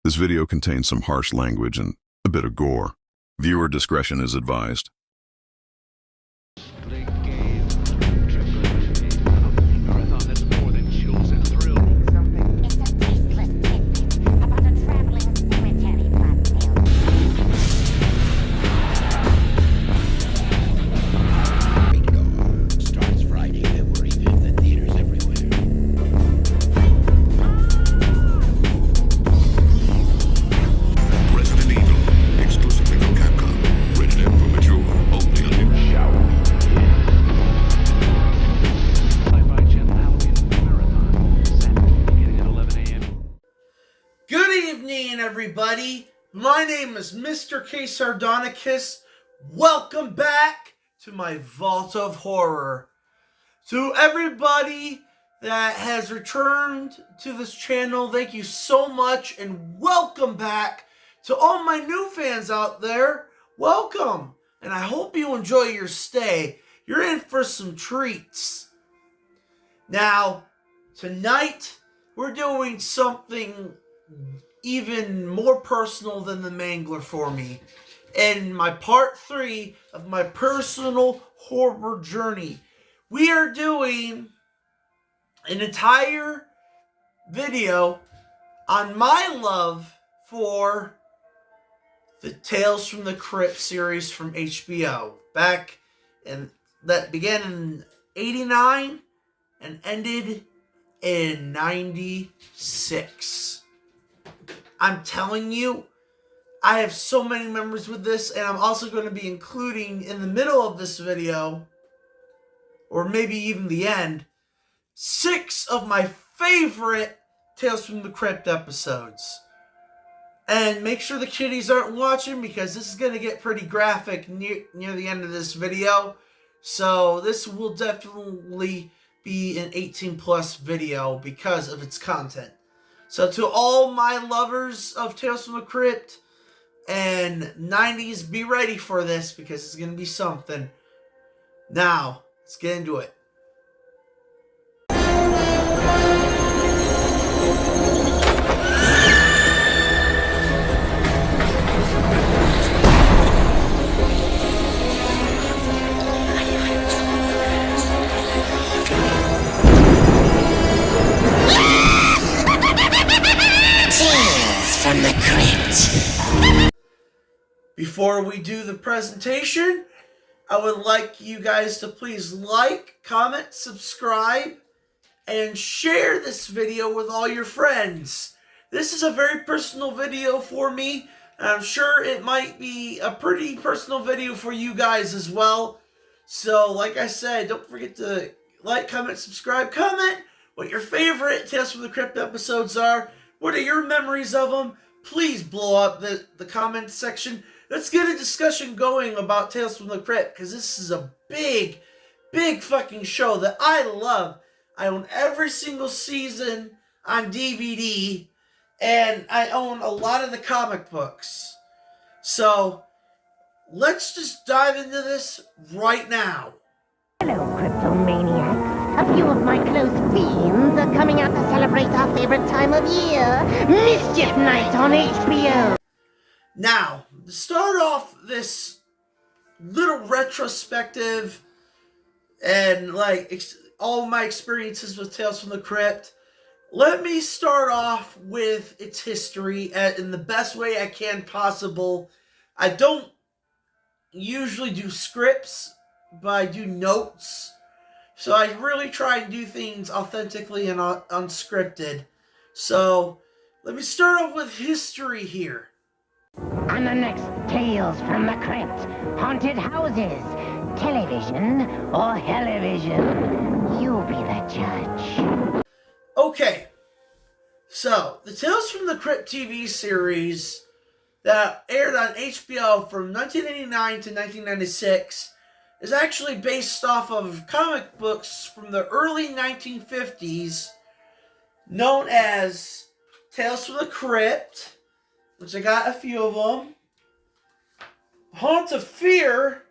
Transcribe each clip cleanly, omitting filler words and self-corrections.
This video contains some harsh language and a bit of gore. Viewer discretion is advised. Everybody, my name is Mr. K. Sardonicus. Welcome back to my Vault of Horror. To everybody that has returned to this channel, thank you so much and welcome back. To all my new fans out there, welcome. And I hope you enjoy your stay. You're in for some treats. Now, tonight we're doing something even more personal than the Mangler for me. In my part 3 of my personal horror journey, we are doing an entire video on my love for the Tales from the Crypt series from HBO. That began in 89 and ended in 96. I'm telling you, I have so many memories with this, and I'm also going to be including in the middle of this video, or maybe even the end, 6 of my favorite Tales from the Crypt episodes. And make sure the kiddies aren't watching because this is going to get pretty graphic near the end of this video. So this will definitely be an 18+ video because of its content. So to all my lovers of Tales from the Crypt and 90s, be ready for this because it's going to be something. Now, let's get into it. From the Crypt. Before we do the presentation, I would like you guys to please like, comment, subscribe, and share this video with all your friends. This is a very personal video for me, and I'm sure it might be a pretty personal video for you guys as well. So, like I said, don't forget to like, comment, subscribe, comment what your favorite Tales from the Crypt episodes are. What are your memories of them? Please blow up the comment section. Let's get a discussion going about Tales from the Crypt, because this is a big, big fucking show that I love. I own every single season on DVD, and I own a lot of the comic books. So, let's just dive into this right now. Hello, Cryptomaniacs. A few of my close fiends are coming out to celebrate our favorite time of year, Mischief Night on HBO. Now, to start off this little retrospective and all my experiences with Tales from the Crypt, let me start off with its history in the best way I can possible. I don't usually do scripts, but I do notes. So I really try and do things authentically and unscripted. So let me start off with history here. On the next Tales from the Crypt, haunted houses, television, or television, you be the judge. Okay, so the Tales from the Crypt TV series that aired on HBO from 1989 to 1996 is actually based off of comic books from the early 1950s known as Tales from the Crypt, which I got a few of them, Haunt of Fear,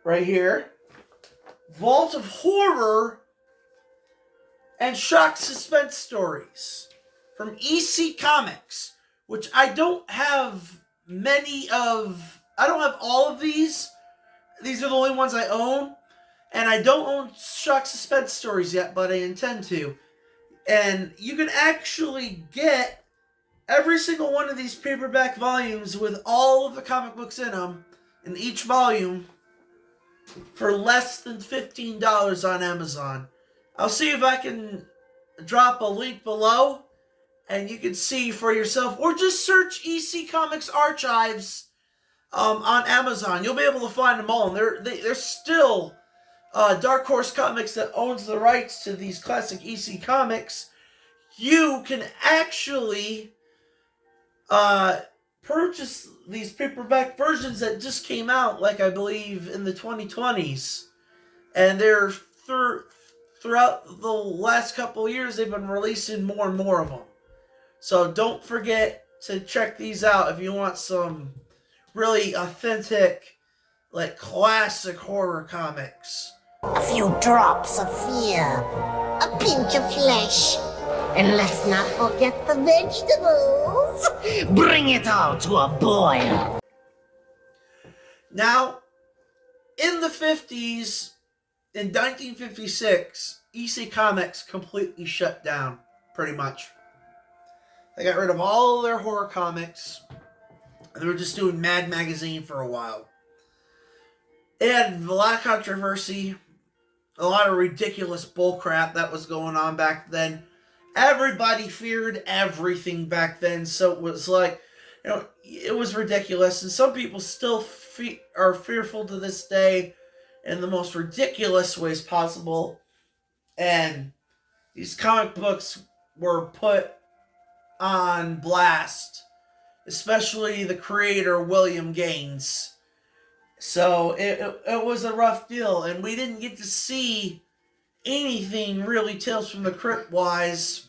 right here, Vault of Horror, and shock suspense stories from EC Comics, which I don't have I don't have all of these. These are the only ones I own. And I don't own shock suspense stories yet, but I intend to. And you can actually get every single one of these paperback volumes with all of the comic books in them, in each volume, for less than $15 on Amazon. I'll see if I can drop a link below, and you can see for yourself, or just search EC Comics Archives on Amazon. You'll be able to find them all, and they're still Dark Horse Comics that owns the rights to these classic EC Comics. You can actually purchase these paperback versions that just came out, like I believe in the 2020s, and they're throughout the last couple of years they've been releasing more and more of them. So don't forget to check these out if you want some really authentic, like classic horror comics. A few drops of fear, a pinch of flesh, and let's not forget the vegetables. Bring it all to a boil. Now, in the 50s, in 1956, EC Comics completely shut down, pretty much. They got rid of all of their horror comics. They were just doing Mad Magazine for a while. It had a lot of controversy, a lot of ridiculous bullcrap that was going on back then. Everybody feared everything back then, so it was like, it was ridiculous. And some people still are fearful to this day in the most ridiculous ways possible. And these comic books were put on blast, especially the creator, William Gaines. So it was a rough deal, and we didn't get to see anything really Tales from the Crypt wise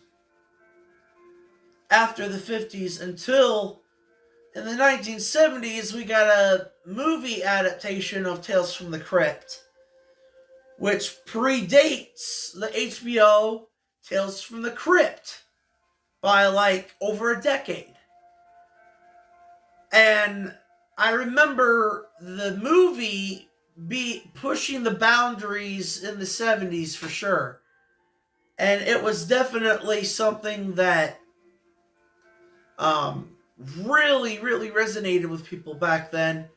after the 50s until in the 1970s we got a movie adaptation of Tales from the Crypt, which predates the HBO Tales from the Crypt by like over a decade. And I remember the movie pushing the boundaries in the 70s for sure. And it was definitely something that really, really resonated with people back then.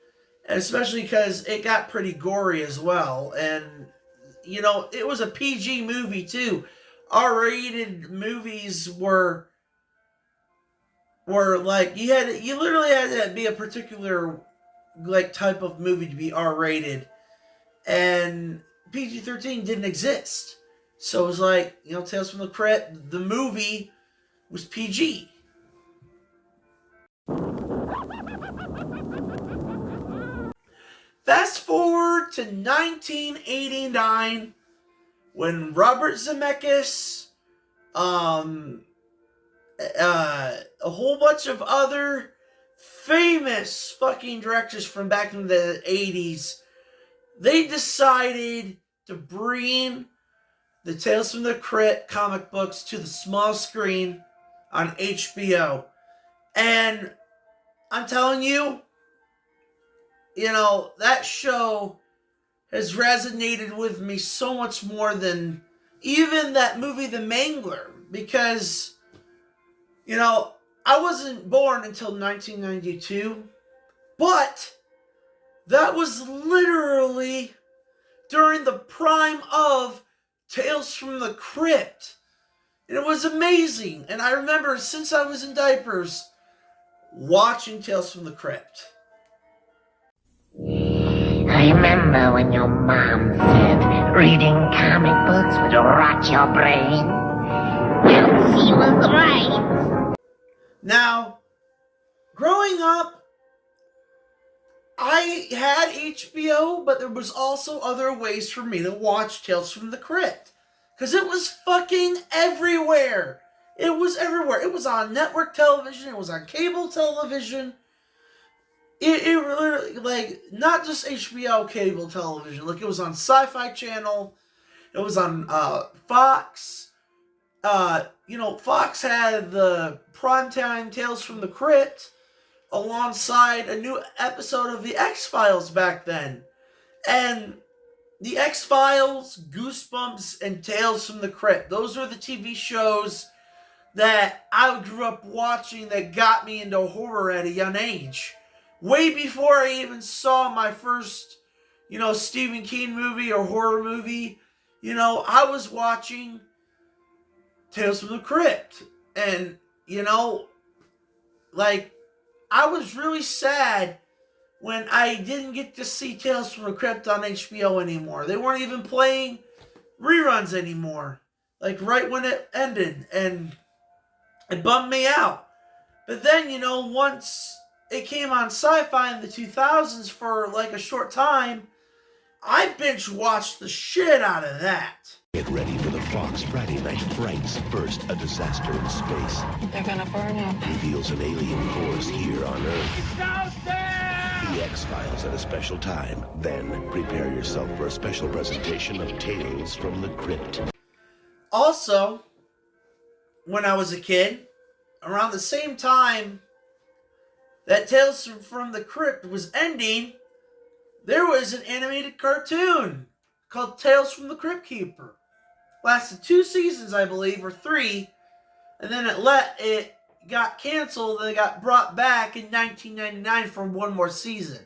And especially because it got pretty gory as well. And, it was a PG movie too. R-rated movies were like, you literally had to be a particular like type of movie to be R-rated, and PG-13 didn't exist. So it was like, Tales from the Crypt, the movie was PG. Fast forward to 1989 when Robert Zemeckis, a whole bunch of other famous fucking directors from back in the 80s, they decided to bring the Tales from the Crypt comic books to the small screen on HBO. And I'm telling you, that show has resonated with me so much more than even that movie, The Mangler, because I wasn't born until 1992, but that was literally during the prime of Tales from the Crypt. And it was amazing. And I remember since I was in diapers, watching Tales from the Crypt. I remember when your mom said reading comic books would rot your brain. Well, she was right. Now, growing up, I had HBO, but there was also other ways for me to watch Tales from the Crypt. Because it was fucking everywhere. It was everywhere. It was on network television. It was on cable television. It literally, like, not just HBO cable television. Like, it was on Sci-Fi Channel. It was on Fox. Fox had the primetime Tales from the Crypt alongside a new episode of The X-Files back then. And The X-Files, Goosebumps, and Tales from the Crypt, those were the TV shows that I grew up watching that got me into horror at a young age. Way before I even saw my first, Stephen King movie or horror movie, I was watching Tales from the Crypt. And, I was really sad when I didn't get to see Tales from the Crypt on HBO anymore. They weren't even playing reruns anymore. Right when it ended. And it bummed me out. But then, once it came on Sci-Fi in the 2000s for a short time, I binge watched the shit out of that. Get ready for the Fox Friday Night Frights. First, a disaster in space They're gonna burn up. reveals an alien force here on Earth. It's out there! The X-Files at a special time. Then, prepare yourself for a special presentation of Tales from the Crypt. Also, when I was a kid, around the same time that Tales from the Crypt was ending, there was an animated cartoon called Tales from the Crypt Keeper. Lasted 2 seasons, I believe, or 3, and then it got canceled and it got brought back in 1999 for one more season.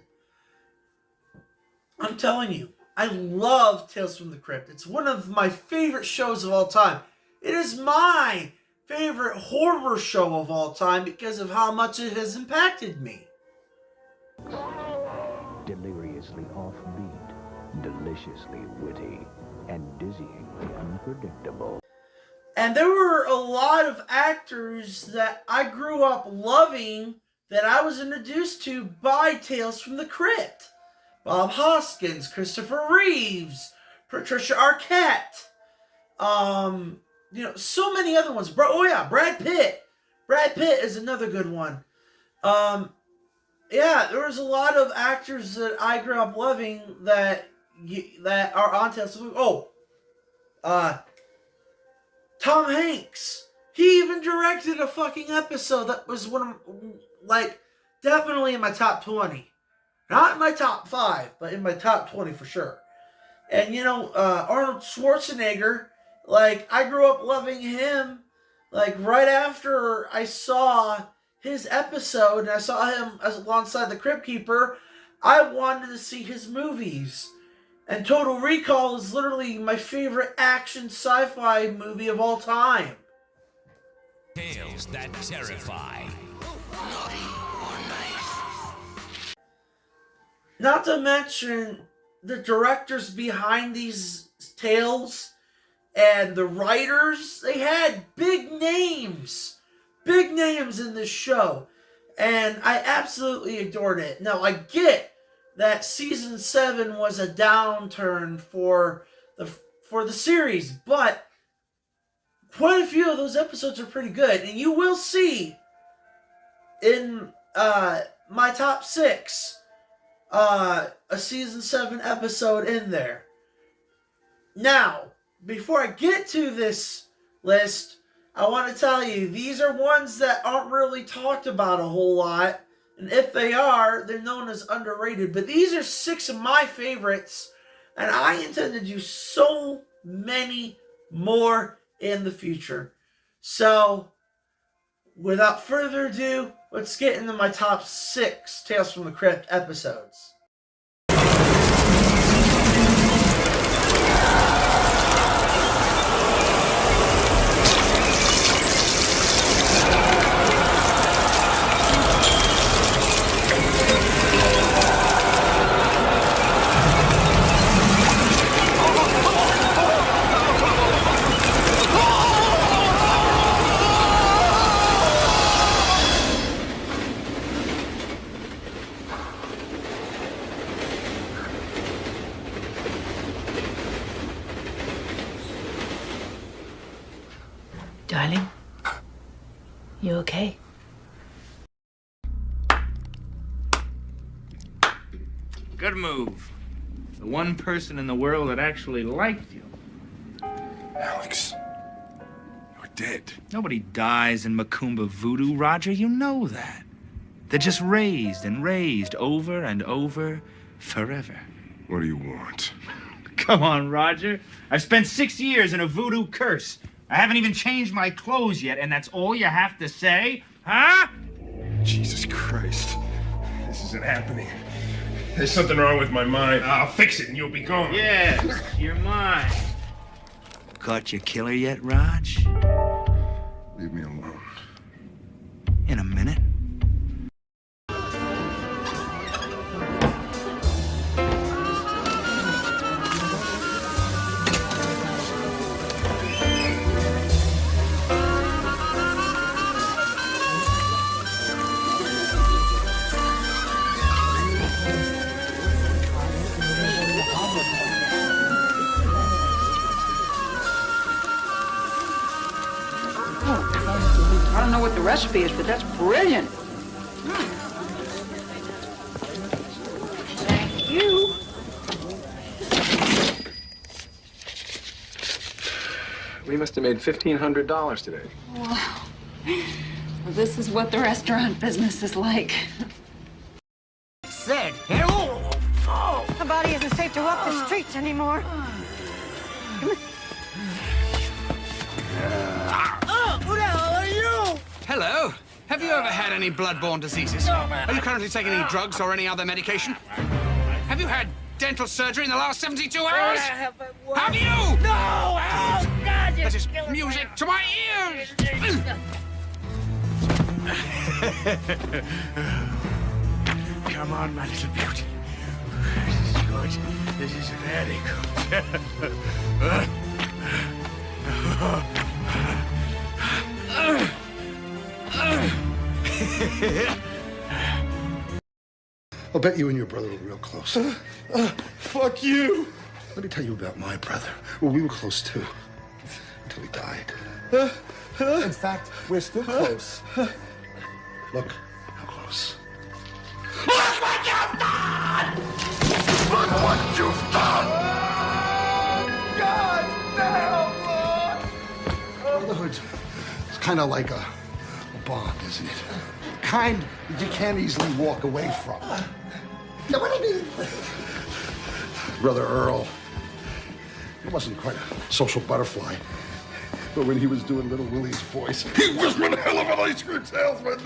I'm telling you, I love Tales from the Crypt. It's one of my favorite shows of all time. It is my favorite horror show of all time because of how much it has impacted me. Deliriously offbeat, deliciously witty, and dizzyingly unpredictable. And there were a lot of actors that I grew up loving that I was introduced to by Tales from the Crypt. Bob Hoskins, Christopher Reeves, Patricia Arquette, so many other ones. Brad Pitt. Brad Pitt is another good one. There was a lot of actors that I grew up loving that are on Tales from the Crypt. Tom Hanks. He even directed a fucking episode that was definitely in my top 20. Not in my top 5, but in my top 20 for sure. And, Arnold Schwarzenegger, I grew up loving him, right after I saw his episode, and I saw him alongside the Crypt Keeper, I wanted to see his movies. And Total Recall is literally my favorite action sci-fi movie of all time. Tales that terrify. Not to mention the directors behind these tales and the writers. They had big names in this show, and I absolutely adored it. Now, I get that season 7 was a downturn for the series, but quite a few of those episodes are pretty good, and you will see in my top 6 a season 7 episode in there. Now, before I get to this list, I want to tell you, these are ones that aren't really talked about a whole lot. And if they are, they're known as underrated. But these are 6 of my favorites. And I intend to do so many more in the future. So, without further ado, let's get into my top 6 Tales from the Crypt episodes. Darling, you okay? Good move. The one person in the world that actually liked you. Alex, you're dead. Nobody dies in Macumba voodoo, Roger. You know that. They're just raised and raised over and over forever. What do you want? Come on, Roger. I've spent 6 years in a voodoo curse. I haven't even changed my clothes yet, and that's all you have to say? Huh? Jesus Christ. This isn't happening. There's something wrong with my mind. I'll fix it and you'll be gone. Yes, you're mine. Caught your killer yet, Raj? Leave me alone. In a minute. I don't know what the recipe is, but that's brilliant. Thank you. We must have made $1,500 today. Wow. Well, this is what the restaurant business is like. Said, hello. Oh, the body isn't safe to walk the streets anymore. Who the hell are you? Hello. Have you ever had any blood-borne diseases? No, man. Are you currently taking any drugs or any other medication? Have you had dental surgery in the last 72 hours? Have you? No! Oh, God, you're That is killing music me. to my ears! Come on, my little beauty. This is good. This is very good. I'll bet you and your brother were real close. Fuck you! Let me tell you about my brother. Well, we were close too. Until he died. In fact, we're still close. Look how close. Look what you've done! Look what you've done! God damn, Brotherhood is kind of like a bond, isn't it? Kind that you can't easily walk away from. You know what I mean? Brother Earl, he wasn't quite a social butterfly. But when he was doing Little Willie's voice, he was one hell of an ice cream salesman.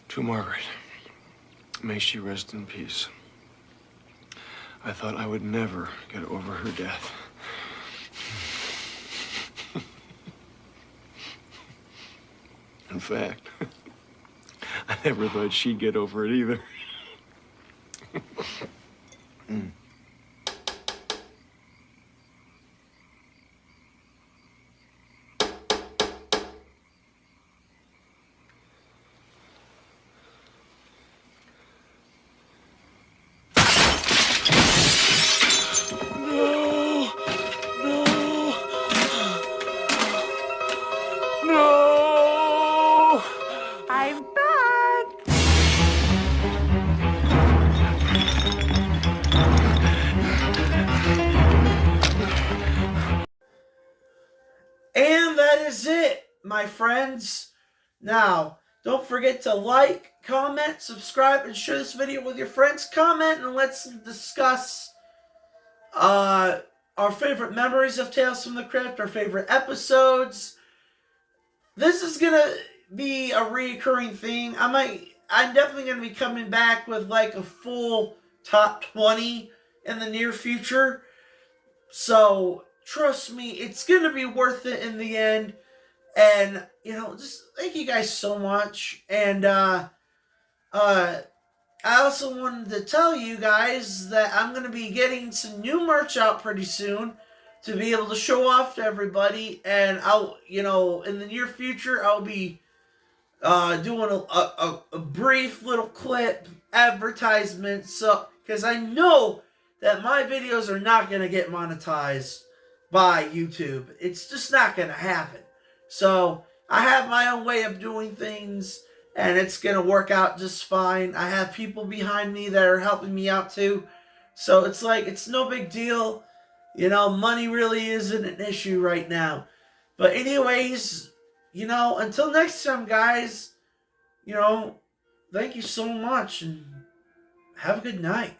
To Margaret, may she rest in peace. I thought I would never get over her death. In fact, I never thought she'd get over it either. I'm back! And that is it, my friends. Now, don't forget to like, comment, subscribe, and share this video with your friends. Comment and let's discuss our favorite memories of Tales from the Crypt, our favorite episodes. This is gonna be a reoccurring thing. I'm definitely gonna be coming back with like a full top 20 in the near future. So trust me, it's gonna be worth it in the end. And just thank you guys so much. And I also wanted to tell you guys that I'm gonna be getting some new merch out pretty soon to be able to show off to everybody. And I'll, in the near future, I'll be doing a brief little clip advertisement. So, because I know that my videos are not going to get monetized by YouTube. It's just not going to happen. So, I have my own way of doing things. and it's going to work out just fine. I have people behind me that are helping me out too. So it's like, it's no big deal. You know, money really isn't an issue right now. But anyways, you know, until next time, guys, you know, thank you so much and have a good night.